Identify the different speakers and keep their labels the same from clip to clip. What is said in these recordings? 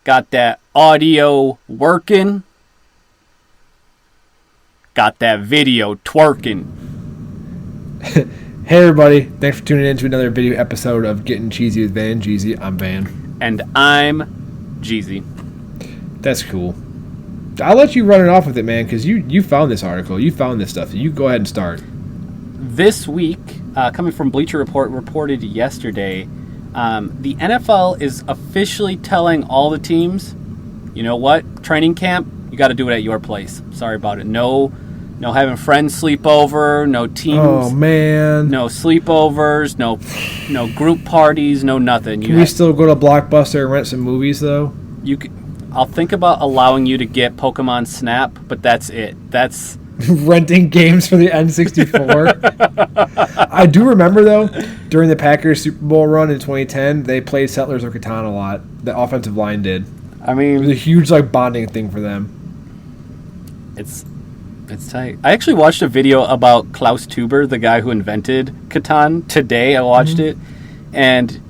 Speaker 1: Got that audio working. Got that video twerking.
Speaker 2: Hey everybody, thanks for tuning in to another video episode of Getting Cheezy with Van and Cheezy. I'm Van.
Speaker 1: And I'm Cheezy.
Speaker 2: That's cool. I'll let you run it off with it, man, because you found this article. You found this stuff. You go ahead and start.
Speaker 1: This week, coming from Bleacher Report, reported yesterday, the NFL is officially telling all the teams, you know what, training camp, you got to do it at your place. Sorry about it. No having friends sleep over, no teams.
Speaker 2: Oh, man.
Speaker 1: No sleepovers, no group parties, no nothing.
Speaker 2: Can we still go to Blockbuster and rent some movies, though?
Speaker 1: I'll think about allowing you to get Pokemon Snap, but that's it. That's
Speaker 2: renting games for the N64. I do remember, though, during the Packers Super Bowl run in 2010, they played Settlers of Catan a lot. The offensive line did.
Speaker 1: I mean,
Speaker 2: it was a huge bonding thing for them.
Speaker 1: It's tight. I actually watched a video about Klaus Tuber, the guy who invented Catan, today. I watched it, and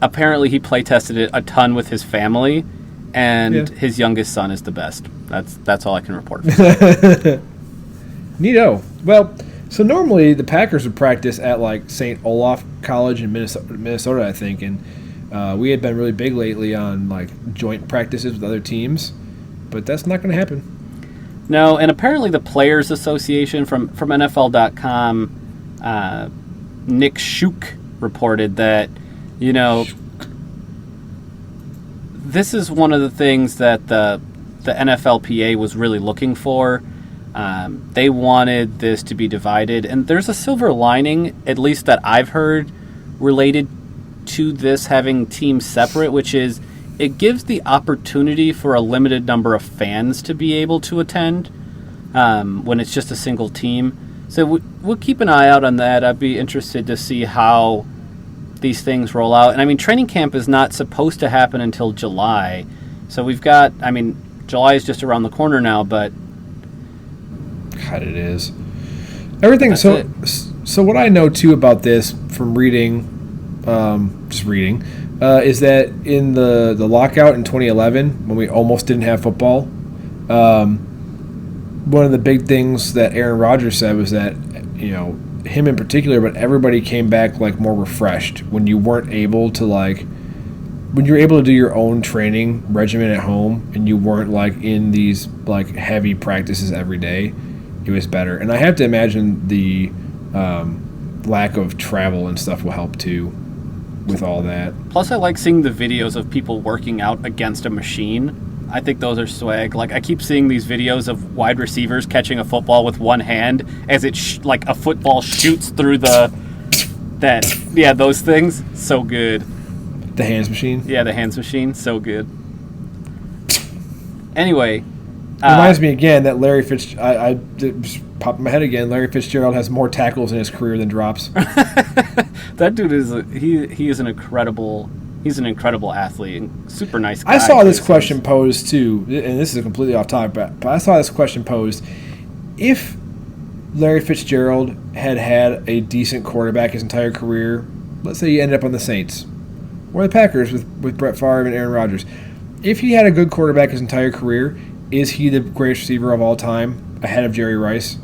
Speaker 1: apparently he play tested it a ton with his family, and his youngest son is the best. That's all I can report.
Speaker 2: Neato. Well, so normally the Packers would practice at St. Olaf College in Minnesota, I think, and we had been really big lately on joint practices with other teams, but that's not going to happen.
Speaker 1: No, and apparently the Players Association from NFL.com, Nick Shook reported that, this is one of the things that the NFLPA was really looking for. They wanted this to be divided, and there's a silver lining, at least that I've heard, related to this having teams separate, which is it gives the opportunity for a limited number of fans to be able to attend when it's just a single team. So we'll keep an eye out on that. I'd be interested to see how these things roll out. And I mean, training camp is not supposed to happen until July. So we've got, July is just around the corner now, but
Speaker 2: God, it is. Everything. So what I know too about this from reading, is that in the lockout in 2011, when we almost didn't have football, one of the big things that Aaron Rodgers said was that, him in particular, but everybody came back more refreshed when you weren't able to when you're able to do your own training regimen at home and you weren't in these heavy practices every day. It was better. And I have to imagine the lack of travel and stuff will help too with all that.
Speaker 1: Plus, I like seeing the videos of people working out against a machine. I think those are swag. I keep seeing these videos of wide receivers catching a football with one hand as it a football shoots through those things. So good.
Speaker 2: The hands machine?
Speaker 1: Yeah, the hands machine. So good. Anyway.
Speaker 2: Reminds me again that Larry Fitzgerald, I just popped in my head again, Larry Fitzgerald has more tackles in his career than drops.
Speaker 1: That dude is he's an incredible athlete and super nice guy.
Speaker 2: I saw this question posed too, and this is completely off topic, but I saw this question posed. If Larry Fitzgerald had a decent quarterback his entire career, let's say he ended up on the Saints or the Packers with Brett Favre and Aaron Rodgers, if he had a good quarterback his entire career, is he the greatest receiver of all time ahead of Jerry Rice?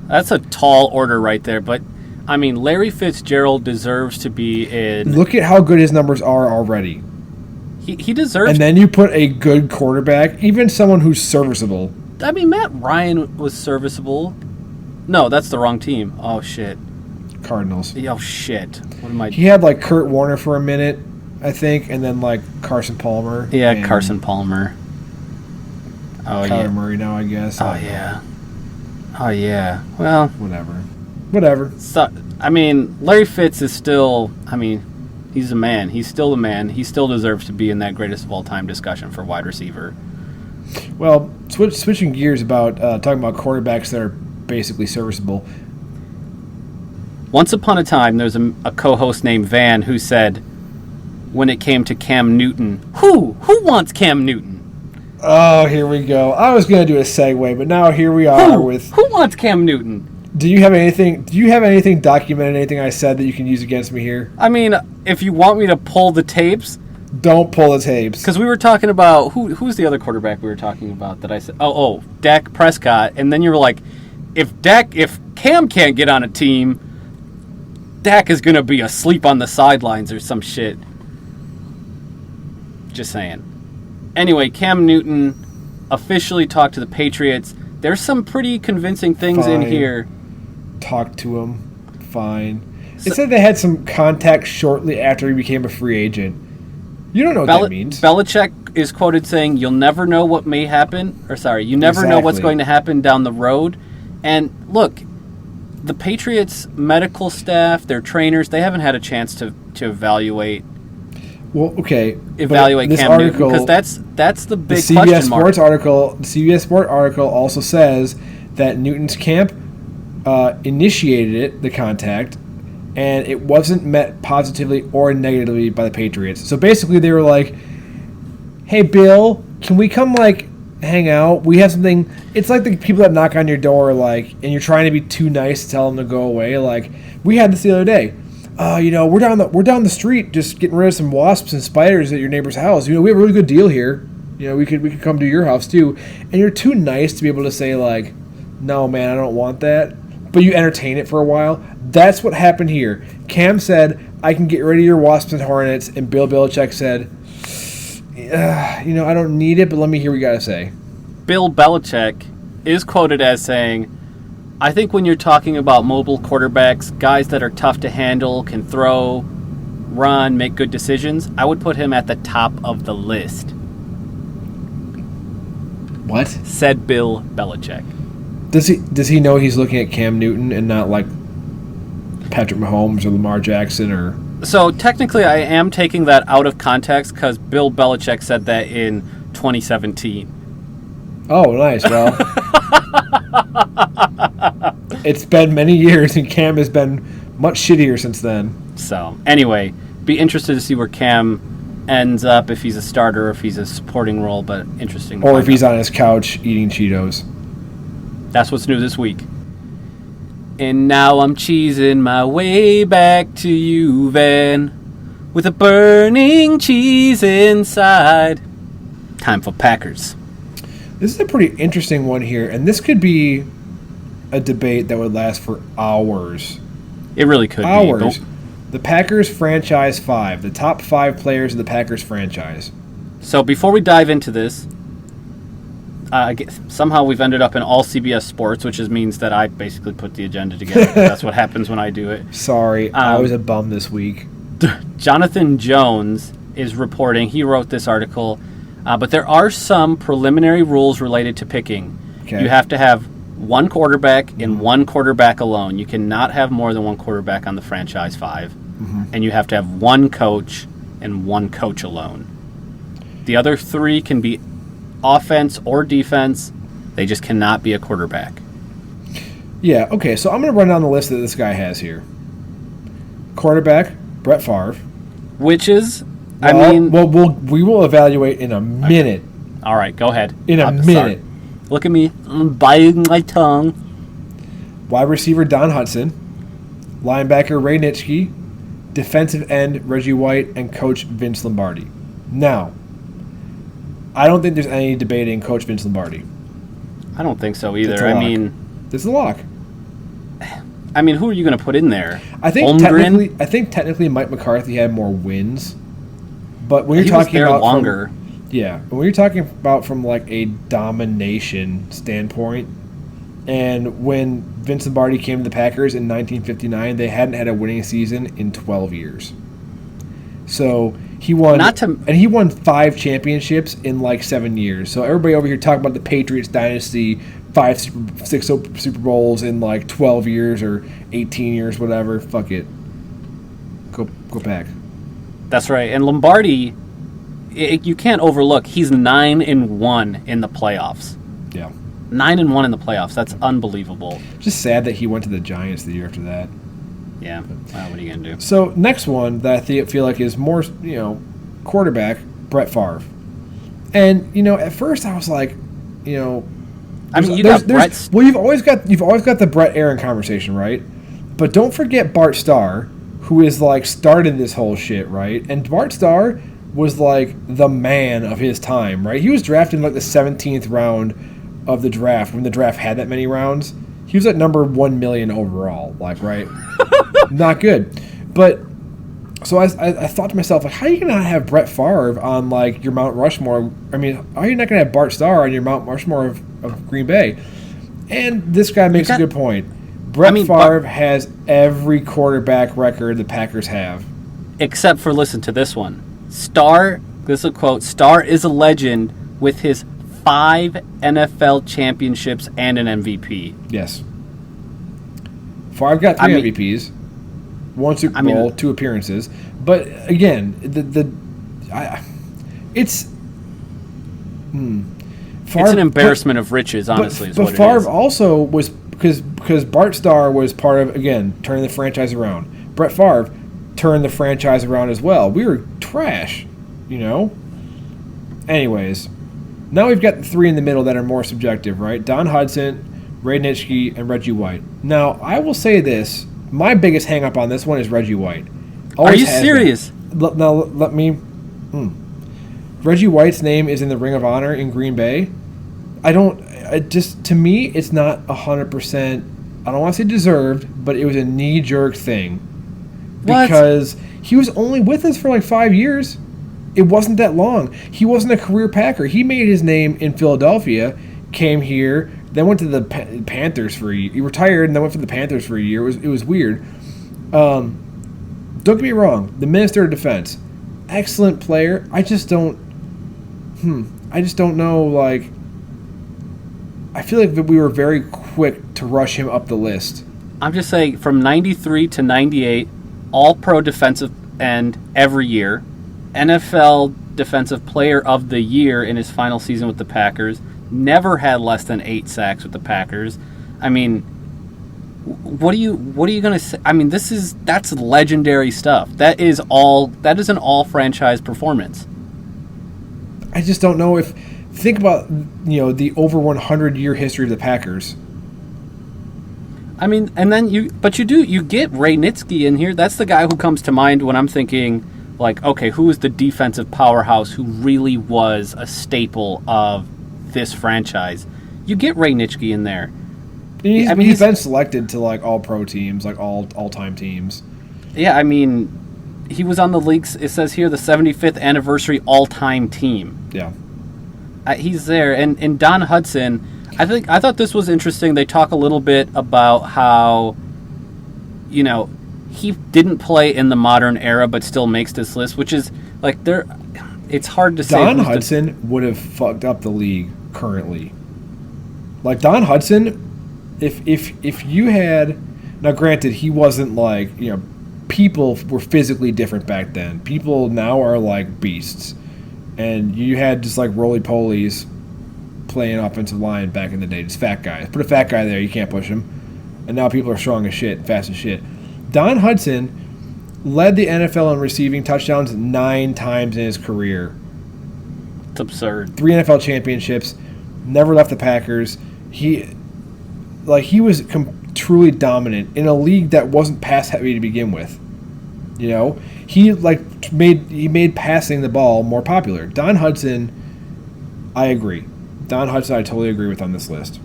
Speaker 1: That's a tall order right there, but Larry Fitzgerald deserves to be in.
Speaker 2: Look at how good his numbers are already.
Speaker 1: He deserves.
Speaker 2: And then you put a good quarterback, even someone who's serviceable.
Speaker 1: Matt Ryan was serviceable. No, that's the wrong team. Oh shit.
Speaker 2: Cardinals.
Speaker 1: Oh shit. What am I?
Speaker 2: He had Kurt Warner for a minute, I think, and then Carson Palmer.
Speaker 1: Yeah, Carson Palmer. Oh yeah.
Speaker 2: Kyler Murray now, I guess.
Speaker 1: Oh yeah. Oh yeah. Well,
Speaker 2: Whatever.
Speaker 1: So, Larry Fitz is still, he's a man. He's still the man. He still deserves to be in that greatest of all time discussion for wide receiver.
Speaker 2: Well, switching gears about talking about quarterbacks that are basically serviceable.
Speaker 1: Once upon a time, there's a co-host named Van who said, when it came to Cam Newton, who wants Cam Newton?
Speaker 2: Oh, here we go. I was going to do a segue, but now here we are
Speaker 1: Who wants Cam Newton?
Speaker 2: Do you have anything? Do you have anything documented? Anything I said that you can use against me here?
Speaker 1: I mean, if you want me to pull the tapes,
Speaker 2: don't pull the tapes.
Speaker 1: because we were talking about who's the other quarterback we were talking about that I said? Oh, Dak Prescott, and then you were like, if Cam can't get on a team, Dak is gonna be asleep on the sidelines or some shit. Just saying. Anyway, Cam Newton officially talked to the Patriots. There's some pretty convincing things in here.
Speaker 2: Talk to him. Fine. It said they had some contact shortly after he became a free agent. You don't know what that means.
Speaker 1: Belichick is quoted saying, "You'll never know what may happen," you never know what's going to happen down the road. And look, the Patriots medical staff, their trainers, they haven't had a chance to evaluate.
Speaker 2: Well, okay.
Speaker 1: Evaluate Cam Newton, because that's the big question mark.
Speaker 2: The CBS Sports article also says that Newton's camp initiated it, the contact, and it wasn't met positively or negatively by the Patriots. So basically, they were like, "Hey, Bill, can we come hang out? We have something." It's like the people that knock on your door, and you're trying to be too nice to tell them to go away. We had this the other day. We're down the street just getting rid of some wasps and spiders at your neighbor's house. We have a really good deal here. We could come to your house too. And you're too nice to be able to say no, man, I don't want that. But you entertain it for a while. That's what happened here. Cam said, "I can get rid of your wasps and hornets," and Bill Belichick said, "I don't need it, but let me hear what you got to say."
Speaker 1: Bill Belichick is quoted as saying, "I think when you're talking about mobile quarterbacks, guys that are tough to handle, can throw, run, make good decisions, I would put him at the top of the list."
Speaker 2: What?
Speaker 1: Said Bill Belichick.
Speaker 2: Does he know he's looking at Cam Newton and not Patrick Mahomes or Lamar Jackson or?
Speaker 1: So technically, I am taking that out of context because Bill Belichick said that in 2017.
Speaker 2: Oh, nice. Well, it's been many years, and Cam has been much shittier since then.
Speaker 1: So anyway, be interested to see where Cam ends up, if he's a starter, if he's a supporting role, but interesting.
Speaker 2: Or if he's on his couch eating Cheetos.
Speaker 1: That's what's new this week. And now I'm cheesing my way back to you, Van, with a burning cheese inside. Time for Packers.
Speaker 2: This is a pretty interesting one here, and this could be a debate that would last for hours.
Speaker 1: It really could
Speaker 2: hours. Be. The Packers franchise 5, the top 5 players of the Packers franchise.
Speaker 1: So before we dive into this, somehow we've ended up in all CBS Sports, which means that I basically put the agenda together. That's what happens when I do it.
Speaker 2: Sorry, I was a bum this week.
Speaker 1: Jonathan Jones is reporting. He wrote this article, but there are some preliminary rules related to picking. Okay. You have to have one quarterback and one quarterback alone. You cannot have more than one quarterback on the franchise 5. Mm-hmm. And you have to have one coach and one coach alone. The other 3 can be offense or defense. They just cannot be a quarterback.
Speaker 2: Yeah, okay, so I'm going to run down the list that this guy has here. Quarterback, Brett Favre.
Speaker 1: Which is,
Speaker 2: we will evaluate in a minute.
Speaker 1: Okay. All right, go ahead.
Speaker 2: In a minute.
Speaker 1: Sorry. Look at me. I'm biting my tongue.
Speaker 2: Wide receiver, Don Hudson. Linebacker, Ray Nitschke. Defensive end, Reggie White. And coach, Vince Lombardi. Now, I don't think there's any debating Coach Vince Lombardi.
Speaker 1: I don't think so either. I mean,
Speaker 2: this is a lock.
Speaker 1: I mean, who are you going to put in there?
Speaker 2: I think technically Mike McCarthy had more wins, but when you're talking about
Speaker 1: longer,
Speaker 2: when you're talking about from a domination standpoint, and when Vince Lombardi came to the Packers in 1959, they hadn't had a winning season in 12 years. So he won, and he won 5 championships in 7 years. So everybody over here talking about the Patriots dynasty, 6 Super Bowls in 12 years or 18 years, whatever. Fuck it. Go back.
Speaker 1: That's right. And Lombardi, you can't overlook. He's 9-1 in the playoffs.
Speaker 2: Yeah.
Speaker 1: 9-1 in the playoffs. That's unbelievable.
Speaker 2: Just sad that he went to the Giants the year after that.
Speaker 1: Yeah. Well, what are you going to do?
Speaker 2: So next one that I feel like is more, quarterback, Brett Favre. And, at first I was like,
Speaker 1: I mean, you got Brett.
Speaker 2: Well, you've always got the Brett Aaron conversation, right? But don't forget Bart Starr, who is like started this whole shit, right? And Bart Starr was like the man of his time, right? He was drafted in like the 17th round of the draft when the draft had that many rounds. He was at number 1 million overall, like, right? Not good. But so I thought to myself, like, how are you gonna have Brett Favre on like your Mount Rushmore? I mean, how are you not gonna have Bart Starr on your Mount Rushmore of Green Bay? And this guy makes a good point. Brett Favre has every quarterback record the Packers have,
Speaker 1: except for, listen to this one. Starr, this is a quote. Starr is a legend with his 5 NFL championships and an MVP.
Speaker 2: Yes. Favre got 3 MVPs, 1 Super Bowl, 2 appearances. But again, it's
Speaker 1: an embarrassment of riches, honestly.
Speaker 2: But Favre also was because Bart Starr was part of, again, turning the franchise around. Brett Favre turned the franchise around as well. We were trash, you know. Anyways, now we've got the 3 in the middle that are more subjective, right? Don Hudson, Ray Nitschke, and Reggie White. Now, I will say this. My biggest hang-up on this one is Reggie White.
Speaker 1: Are you serious?
Speaker 2: Let me... Reggie White's name is in the Ring of Honor in Green Bay. To me, it's not 100%, I don't want to say deserved, but it was a knee-jerk thing.
Speaker 1: What?
Speaker 2: Because he was only with us for like 5 years. It wasn't that long. He wasn't a career Packer. He made his name in Philadelphia, came here, then went to the Panthers for a year. He retired and then went for the Panthers for a year. It was weird. Don't get me wrong. The Minister of Defense, excellent player. I just don't know, like, I feel like we were very quick to rush him up the list.
Speaker 1: I'm just saying, from 93 to 98, all-pro defensive end every year, NFL Defensive Player of the Year in his final season with the Packers, never had less than 8 sacks with the Packers. I mean, what are you going to say? I mean, that's legendary stuff. That is an all-franchise performance.
Speaker 2: I just don't know if... Think about, the over 100-year history of the Packers.
Speaker 1: I mean, and then you get Ray Nitschke in here. That's the guy who comes to mind when I'm thinking, like, okay, who is the defensive powerhouse who really was a staple of this franchise? You get Ray Nitschke in there.
Speaker 2: He's been selected to, like, all-pro teams, like all-time teams.
Speaker 1: Yeah, I mean, he was on the league's, it says here, the 75th anniversary all-time team.
Speaker 2: Yeah.
Speaker 1: He's there. And Don Hudson, I thought this was interesting. They talk a little bit about how, he didn't play in the modern era but still makes this list, which is, like, it's hard to say.
Speaker 2: Don Hudson would have fucked up the league currently. Like, Don Hudson, if you had... Now, granted, he wasn't like, people were physically different back then. People now are like beasts. And you had just like roly-polies playing offensive line back in the day. Just fat guys. Put a fat guy there, you can't push him. And now people are strong as shit, fast as shit. Don Hudson led the NFL in receiving touchdowns 9 times in his career.
Speaker 1: It's absurd.
Speaker 2: 3 NFL championships. Never left the Packers. He was truly dominant in a league that wasn't pass heavy to begin with. He made passing the ball more popular. Don Hudson, I agree. Don Hudson, I totally agree with on this list.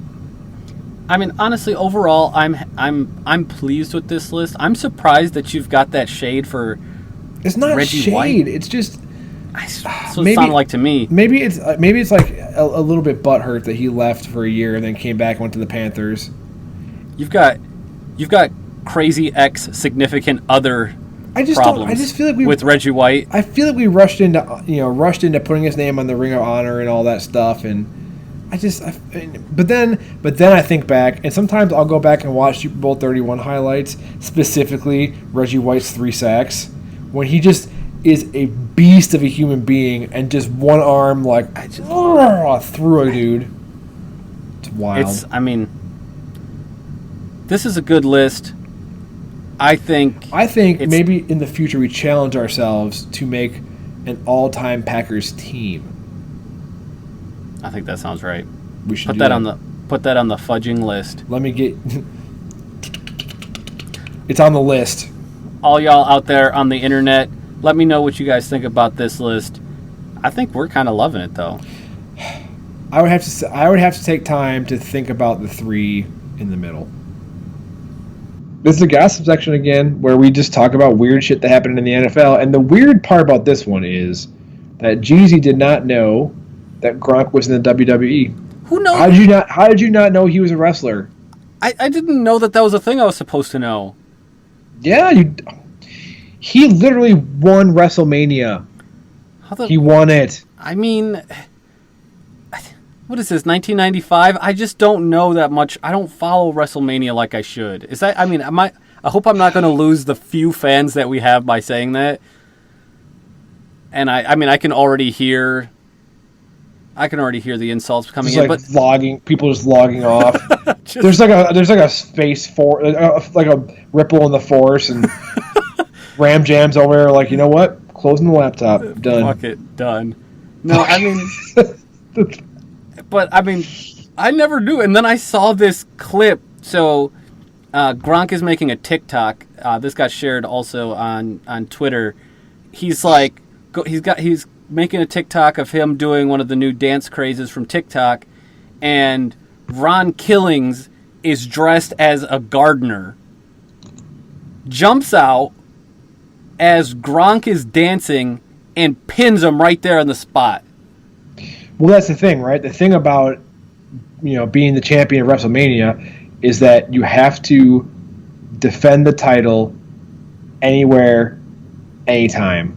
Speaker 1: I mean, honestly, overall, I'm pleased with this list. I'm surprised that you've got that shade for.
Speaker 2: It's not
Speaker 1: Reggie
Speaker 2: shade.
Speaker 1: White.
Speaker 2: It's just.
Speaker 1: That's what it sounded like to me.
Speaker 2: Maybe it's like a little bit butthurt that he left for a year and then came back and went to the Panthers.
Speaker 1: You've got crazy ex significant other.
Speaker 2: I just feel like
Speaker 1: with Reggie White.
Speaker 2: I feel like we rushed into putting his name on the Ring of Honor and all that stuff, and but then I think back, and sometimes I'll go back and watch Super Bowl 31 highlights, specifically Reggie White's 3 sacks, when he just is a beast of a human being and just one arm through a dude. It's wild.
Speaker 1: This is a good list. I think
Speaker 2: maybe in the future we challenge ourselves to make an all-time Packers team.
Speaker 1: I think that sounds right.
Speaker 2: We should
Speaker 1: put
Speaker 2: do
Speaker 1: that Put that on the fudging list.
Speaker 2: Let me get... It's on the list.
Speaker 1: All y'all out there on the internet, let me know what you guys think about this list. I think we're kind of loving it, though.
Speaker 2: I would have to take time to think about the 3 in the middle. This is the gossip section again, where we just talk about weird shit that happened in the NFL. And the weird part about this one is that Cheezy did not know that Gronk was in the WWE.
Speaker 1: Who knows?
Speaker 2: How did you not know he was a wrestler?
Speaker 1: I didn't know that was a thing I was supposed to know.
Speaker 2: Yeah, he literally won WrestleMania. He won it.
Speaker 1: I mean, what is this, 1995? I just don't know that much. I don't follow WrestleMania like I should. Is that? I mean, I hope I'm not going to lose the few fans that we have by saying that. And I mean, I can already hear the insults coming
Speaker 2: just
Speaker 1: in.
Speaker 2: Like
Speaker 1: but
Speaker 2: people just logging off. There's like a space for like a ripple in the force, and Ram Jam's over there like, you know what? Closing the laptop. Done.
Speaker 1: Fuck it. Done. No, I mean, but I mean, I never knew. And then I saw this clip. So Gronk is making a TikTok. This got shared also on Twitter. He's like, he's making a TikTok of him doing one of the new dance crazes from TikTok, and Ron Killings is dressed as a gardener, jumps out as Gronk is dancing and pins him right there on the spot.
Speaker 2: Well, that's the thing, right? The thing about, being the champion of WrestleMania is that you have to defend the title anywhere, anytime.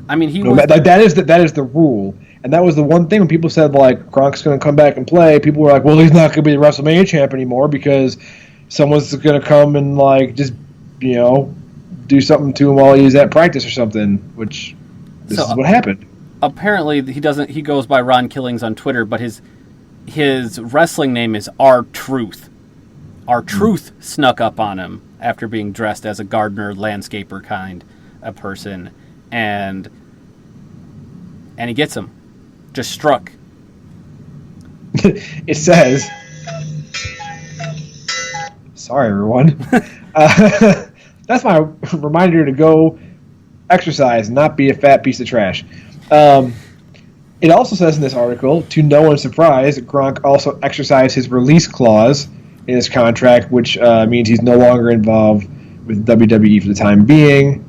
Speaker 1: I mean,
Speaker 2: that is the rule, and that was the one thing when people said like Gronk's going to come back and play. People were like, "Well, he's not going to be the WrestleMania champ anymore because someone's going to come and like just do something to him while he's at practice or something." Which this is what happened.
Speaker 1: Apparently, he goes by Ron Killings on Twitter, but his wrestling name is R-Truth. R-Truth snuck up on him after being dressed as a gardener, landscaper kind of person. And he gets him. Just struck.
Speaker 2: It says... Sorry, everyone. That's my reminder to go exercise, not be a fat piece of trash. It also says in this article, to no one's surprise, Gronk also exercised his release clause in his contract, which means he's no longer involved with WWE for the time being.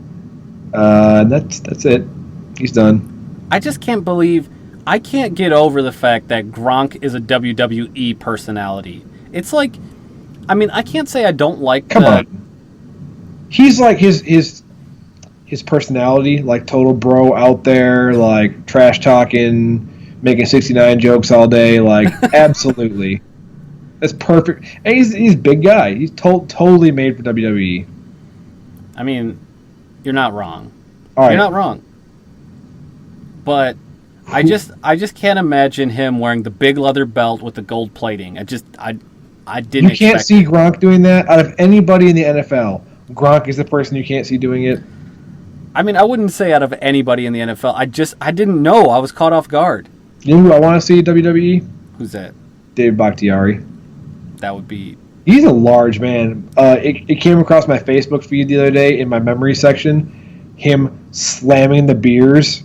Speaker 2: That's it. He's done.
Speaker 1: I just can't believe... I can't get over the fact that Gronk is a WWE personality. It's like... I mean, I can't say I don't like
Speaker 2: Come on. He's like his personality, like total bro out there, like trash talking, making 69 jokes all day, like absolutely. That's perfect. And he's a big guy. He's totally made for WWE.
Speaker 1: I mean, you're not wrong.
Speaker 2: All right.
Speaker 1: You're not wrong. But I just can't imagine him wearing the big leather belt with the gold plating. I didn't.
Speaker 2: You can't see Gronk doing that. Out of anybody in the NFL, Gronk is the person you can't see doing it.
Speaker 1: I mean, I wouldn't say out of anybody in the NFL. I didn't know. I was caught off guard.
Speaker 2: You know who I want to see at WWE?
Speaker 1: Who's that?
Speaker 2: David Bakhtiari.
Speaker 1: That would be... He's
Speaker 2: a large man. It came across my Facebook feed the other day in my memory section. Him slamming the beers.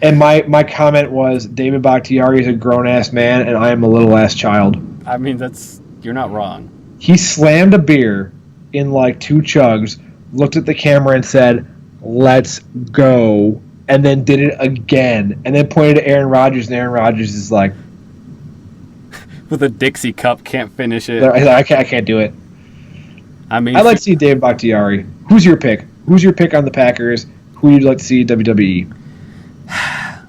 Speaker 2: And my comment was, David Bakhtiari is a grown-ass man, and I am a little-ass child.
Speaker 1: I mean, you're not wrong.
Speaker 2: He slammed a beer in like 2 chugs, looked at the camera and said, "Let's go," and then did it again, and then pointed to Aaron Rodgers, and Aaron Rodgers is like...
Speaker 1: With a Dixie cup, can't finish it.
Speaker 2: I can't do it.
Speaker 1: I mean...
Speaker 2: I'd like to see David Bakhtiari. Who's your pick? Who's your pick on the Packers? Who would you like to see at WWE?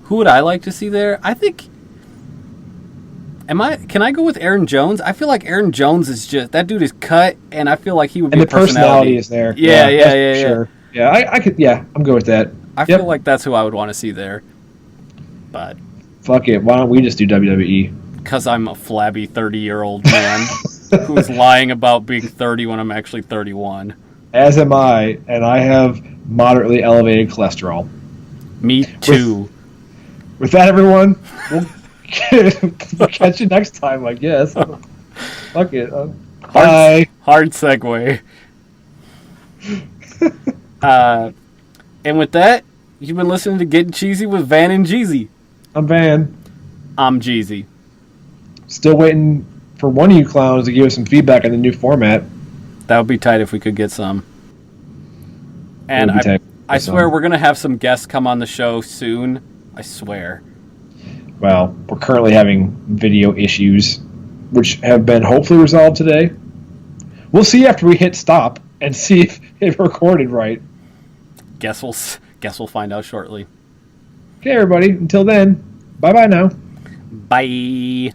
Speaker 1: Who would I like to see there? I think... Can I go with Aaron Jones? I feel like Aaron Jones is just... That dude is cut, and I feel like he would be a personality.
Speaker 2: And the personality is there.
Speaker 1: Yeah.
Speaker 2: Sure. Yeah, I could... Yeah, I'm good with that.
Speaker 1: I feel like that's who I would want to see there. But...
Speaker 2: Fuck it. Why don't we just do WWE?
Speaker 1: Because I'm a flabby 30-year-old man who's lying about being 30 when I'm actually 31.
Speaker 2: As am I, and I have moderately elevated cholesterol.
Speaker 1: Me too.
Speaker 2: With that, everyone, we'll Catch you next time, I guess. Fuck it.
Speaker 1: Hard,
Speaker 2: Bye.
Speaker 1: hard segue. And with that, you've been listening to Getting Cheesy with Van and Jeezy.
Speaker 2: I'm Van.
Speaker 1: I'm Jeezy.
Speaker 2: Still waiting for one of you clowns to give us some feedback on the new format.
Speaker 1: That would be tight if we could get some. And I swear we're going to have some guests come on the show soon. I swear.
Speaker 2: Well, we're currently having video issues, which have been hopefully resolved today. We'll see after we hit stop and see if it recorded right.
Speaker 1: Guess we'll find out shortly.
Speaker 2: Okay, everybody. Until then, bye-bye now.
Speaker 1: Bye.